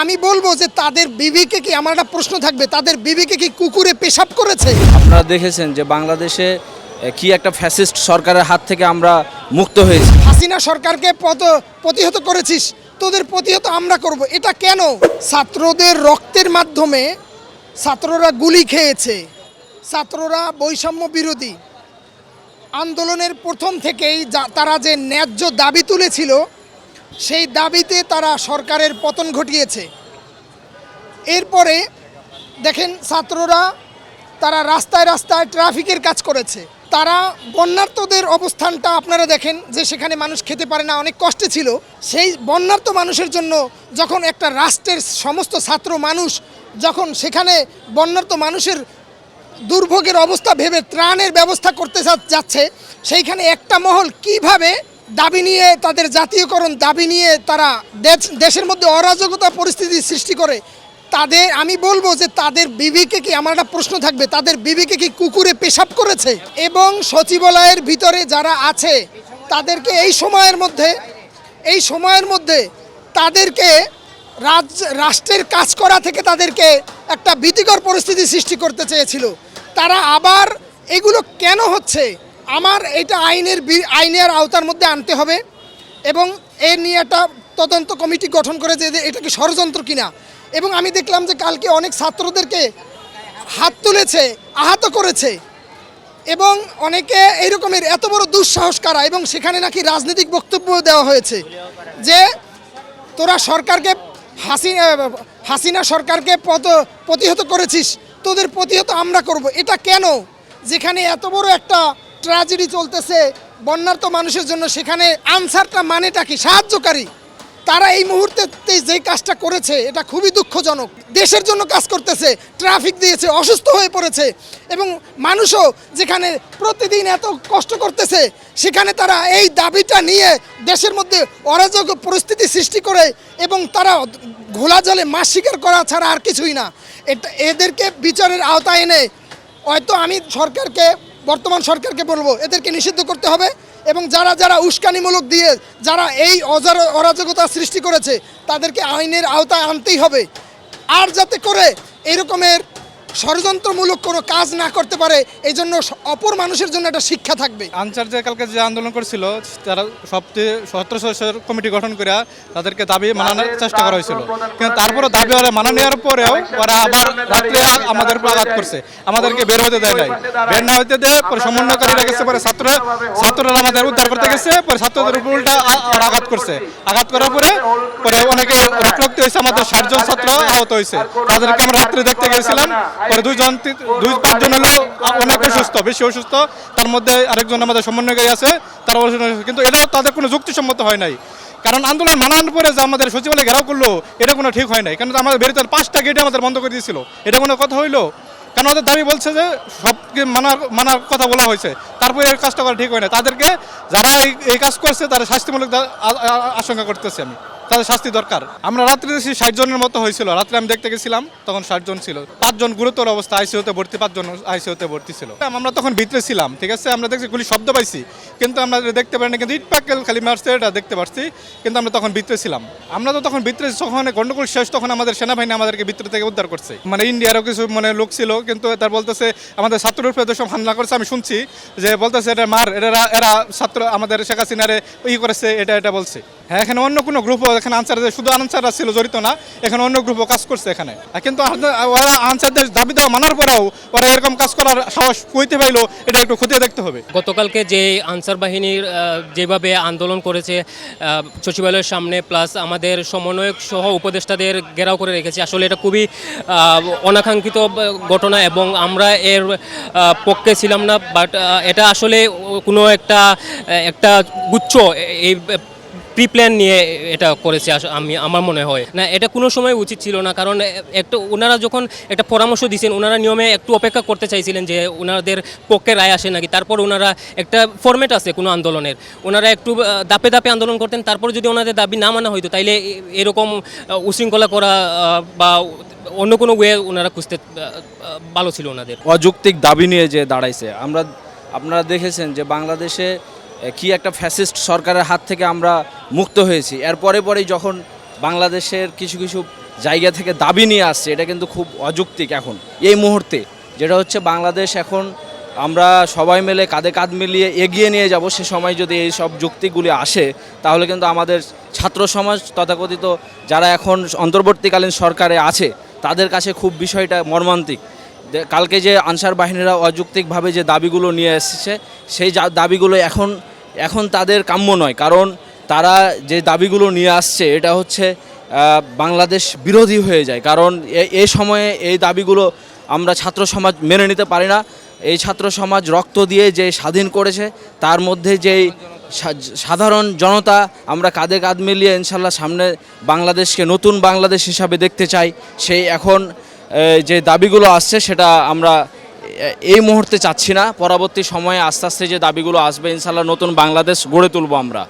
আমি বলবো যে তাদের বিবেকে কি, আমার একটা প্রশ্ন থাকবে, তাদের বিবেকে কি কুকুরে পেশাব করেছে? আপনারা দেখেছেন যে বাংলাদেশে কি একটা ফ্যাসিস্ট সরকারের হাত থেকে আমরা মুক্ত হয়েছি। হাসিনা সরকারকে প্রতিহত করেছিস, তোদের প্রতিহত আমরা করব। এটা কেন? ছাত্রদের রক্তের মাধ্যমে ছাত্ররা গুলি খেয়েছে, ছাত্ররা বৈষম্য বিরোধী আন্দোলনের প্রথম থেকেই তারা যে ন্যায্য দাবি তুলেছিল, সেই দাবিতে তারা সরকারের পতন ঘটিয়েছে। এরপরে দেখেন ছাত্ররা তারা রাস্তায় রাস্তায় ট্রাফিকের কাজ করেছে। তারা বন্যার্তদের অবস্থানটা আপনারা দেখেন যে সেখানে মানুষ খেতে পারে না, অনেক কষ্টে ছিল। সেই বন্যার্ত মানুষের জন্য যখন একটা রাষ্ট্রের সমস্ত ছাত্র মানুষ যখন সেখানে বন্যার্ত মানুষের দুর্ভোগের অবস্থা ভেবে ত্রাণের ব্যবস্থা করতে যাচ্ছে, সেইখানে একটা মহল কিভাবে দাবি নিয়ে, তাদের জাতীয়করণ দাবি নিয়ে তারা দেশের মধ্যে অরাজকতা পরিস্থিতি সৃষ্টি করে। তাদের আমি বলবো যে তাদের বিবেকে কি, আমার একটা প্রশ্ন থাকবে, তাদের বিবেকে কি কুকুরে পেশাব করেছে? এবং সচিবালয়ের ভিতরে যারা আছে তাদেরকে এই সময়ের মধ্যে তাদেরকে রাষ্ট্রের কাজ করা থেকে তাদেরকে একটা ভীতিকর পরিস্থিতি সৃষ্টি করতে চেয়েছিল। তারা আবার এগুলো কেন হচ্ছে, আমার এটা আইনের আওতার মধ্যে আনতে হবে এবং এ নিয়ে একটা তদন্ত কমিটি গঠন করে যে এটা কি ষড়যন্ত্র কিনা। এবং আমি দেখলাম যে কালকে অনেক ছাত্রদেরকে হাত তুলেছে, আহত করেছে এবং অনেকে এই রকমের এত বড় দুঃসাহস কারা, এবং সেখানে নাকি রাজনৈতিক বক্তব্য দেওয়া হয়েছে যে তোরা সরকারকে হাসিনা সরকারকে প্রতিহত করেছিস, তোদের প্রতিহত আমরা করব। এটা কেন? যেখানে এত বড় একটা ট্র্যাজেডি চলতেছে বন্যার্ত মানুষের জন্য, সেখানে আনসারটা মানেটা কি? সাহায্যকারী। তারা এই মুহূর্তে যে কাজটা করেছে এটা খুবই দুঃখজনক। দেশের জন্য কাজ করতেছে, ট্রাফিক দিয়েছে, অসুস্থ হয়ে পড়েছে এবং মানুষও যেখানে প্রতিদিন এত কষ্ট করতেছে, সেখানে তারা এই দাবিটা নিয়ে দেশের মধ্যে অরাজক পরিস্থিতি সৃষ্টি করে এবং তারা ঘোলা জলে মাছ শিকার করা ছাড়া আর কিছুই না। এদেরকে বিচারের আওতায় এনে হয়তো আমি বর্তমান সরকারকে বলবো এদেরকে নিষিদ্ধ করতে হবে এবং যারা উস্কানিমূলক দিয়ে যারা এই অরাজকতা সৃষ্টি করেছে তাদেরকে আইনের আওতায় আনতেই হবে। আর যাতে করে এরকমের ষড়যন্ত্রমূলক কোনো কাজ না করতে পারে, এই জন্য অপর মানুষের জন্য একটা শিক্ষা থাকবে। আনসার যে কালকে যে আন্দোলন করছিল, তারা সবচেয়ে 17 সদস্যের কমিটি গঠন করে তাদেরকে দাবি মানানোর চেষ্টা করা হয়েছিল, কিন্তু তারপরে দাবি ওরা মানা নেওয়ার পরেও ওরা আবার রাত্রে আমাদের উপর আঘাত করছে, আমাদেরকে বের হতে দেয় নাই। বের না হতে দেয় পরে সমন্বয়কারীরা গেছে, পরে ছাত্ররা আমাদের উদ্ধার করতে গেছে, পরে ছাত্রদের উপর উল্টা ওরা আঘাত করছে। আঘাত করার পরে অনেকে রক্তাক্ত হয়েছে, আমাদের 60 জন ছাত্র আহত হয়েছে। তাদেরকে আমরা রাত্রে দেখতে গেছিলাম। পরে 5জন হলো অনেক অসুস্থ, বেশি অসুস্থ, তার মধ্যে আরেকজন আমাদের সমন্বয়কারী আছে, তারা অসুস্থ। কিন্তু এটাও তাদের কোনো যুক্তিসম্মত হয় নাই, কারণ আন্দোলন মানানোর পরে যে আমাদের সচিবালয় ঘেরাও করলো এটা কোনো ঠিক হয় নাই। কারণ আমাদের বেরোতে 5টা গেটে আমাদের বন্ধ করে দিয়েছিল, এটা কোনো কথা হইলো? কারণ আমাদের দাবি বলছে যে সবকে মানার কথা বলা হয়েছে, তারপরে এই কাজটা করা ঠিক হয় না। তাদেরকে যারা এই কাজ করছে তারা শাস্তিমূলক আশঙ্কা করতেছে, তাদের শাস্তি দরকার। আমরা রাত্রে 60 জনের মতো হয়েছিল, রাত্রে আমি দেখতে গেছিলাম, তখন 60 জন ছিল। 5 জন গুরুতর অবস্থা আইসিইউতে ভর্তি, 5 জন আইসিইউতে ভর্তি ছিল। আমরা তখন ভিতরে ছিলাম, ঠিক আছে, আমরা দেখছি গুলি শব্দ পাইছি, কিন্তু আমরা দেখতে পারিনি, কিন্তু ইট পাক্কেল খালি মারছে এটা দেখতে পারছি, কিন্তু আমরা তখন ভিতরে ছিলাম। আমরা তো তখন ভিতরে, যখন গন্ডগোল শেষ তখন আমাদের সেনাবাহিনী আমাদেরকে ভিতরে থেকে উদ্ধার করছে। মানে ইন্ডিয়ারও কিছু লোক ছিল, কিন্তু তার বলতেছে আমাদের ছাত্রের উপরে সব হামলা করছে। আমি শুনছি যে বলতেছে এটা মার, এরা ছাত্র আমাদের শেখ হাসিনারে করেছে, এটা বলছে। হ্যাঁ, এখানে অন্য কোনো গ্রুপও, এখানে আনসার শুধু আনসাররা ছিল জড়িত না, এখানে অন্য গ্রুপও কাজ করছে এখানে। কিন্তু ওরা আনসারদের দাবি দেওয়া মানার পরেও ওরা এরকম কাজ করার সাহস কইতে পাইলো, এটা একটু খতিয়ে দেখতে হবে। গতকালকে যে আনসার বাহিনীর যেভাবে আন্দোলন করেছে সচিবালয়ের সামনে, প্লাস আমাদের সমন্বয়ক সহ উপদেষ্টাদের ঘেরাও করে রেখেছে, আসলে এটা খুবই অনাকাঙ্ক্ষিত ঘটনা এবং আমরা এর পক্ষে ছিলাম না। বাট এটা আসলে কোনো একটা গুচ্ছ এই প্রি প্ল্যান নিয়ে এটা করেছে আমার মনে হয় না, এটা কোনো সময় উচিত ছিল না। কারণ ওনারা যখন একটা পরামর্শ দিয়েছেন, ওনারা নিয়মে একটু অপেক্ষা করতে চাইছিলেন যে ওনাদের পক্ষে রায় আসে নাকি, তারপর ওনারা একটা ফরম্যাট আছে কোনো আন্দোলনের, ওনারা একটু দাপে দাপে আন্দোলন করতেন, তারপর যদি ওনাদের দাবি না মানা হইতো তাইলে এরকম উশৃঙ্খলা করা বা অন্য কোনো ওয়ে ওনারা খুঁজতে ভালো ছিল ওনাদের। অযৌক্তিক দাবি নিয়ে যে দাঁড়াইছে, আপনারা দেখেছেন যে বাংলাদেশে কি একটা ফ্যাসিস্ট সরকারের হাত থেকে আমরা মুক্ত হয়েছি। এর পরেই যখন বাংলাদেশের কিছু জায়গা থেকে দাবি নিয়ে আসছে, এটা কিন্তু খুব অযৌক্তিক এখন এই মুহূর্তে। যেটা হচ্ছে বাংলাদেশ এখন আমরা সবাই মিলে কাঁধে কাঁধ মিলিয়ে এগিয়ে নিয়ে যাব, সে সময় যদি এই সব যুক্তিগুলি আসে তাহলে কিন্তু আমাদের ছাত্র সমাজ তথাকথিত যারা এখন অন্তর্বর্তীকালীন সরকারে আছে তাদের কাছে খুব বিষয়টা মর্মান্তিক। কালকে যে আনসার বাহিনীরা অযৌক্তিকভাবে যে দাবিগুলো নিয়ে এসেছে সেই দাবিগুলো এখন তাদের কাম্য নয়, কারণ তারা যে দাবিগুলো নিয়ে আসছে এটা হচ্ছে বাংলাদেশ বিরোধী হয়ে যায়। কারণ এই সময়ে এই দাবিগুলো আমরা ছাত্র সমাজ মেনে নিতে পারি না। এই ছাত্র সমাজ রক্ত দিয়ে যে স্বাধীন করেছে, তার মধ্যে যেই সাধারণ জনতা আমরা কাঁধে কাঁধ মিলিয়ে ইনশাল্লাহ সামনে বাংলাদেশকে নতুন বাংলাদেশ হিসাবে দেখতে চাই। সেই এখন যে দাবিগুলো আসছে সেটা আমরা এই মুহূর্তে চাচ্ছি না, পরবর্তী সময়ে আস্তে আস্তে যে দাবিগুলো আসবে ইনশাল্লাহ নতুন বাংলাদেশ গড়ে তুলব আমরা।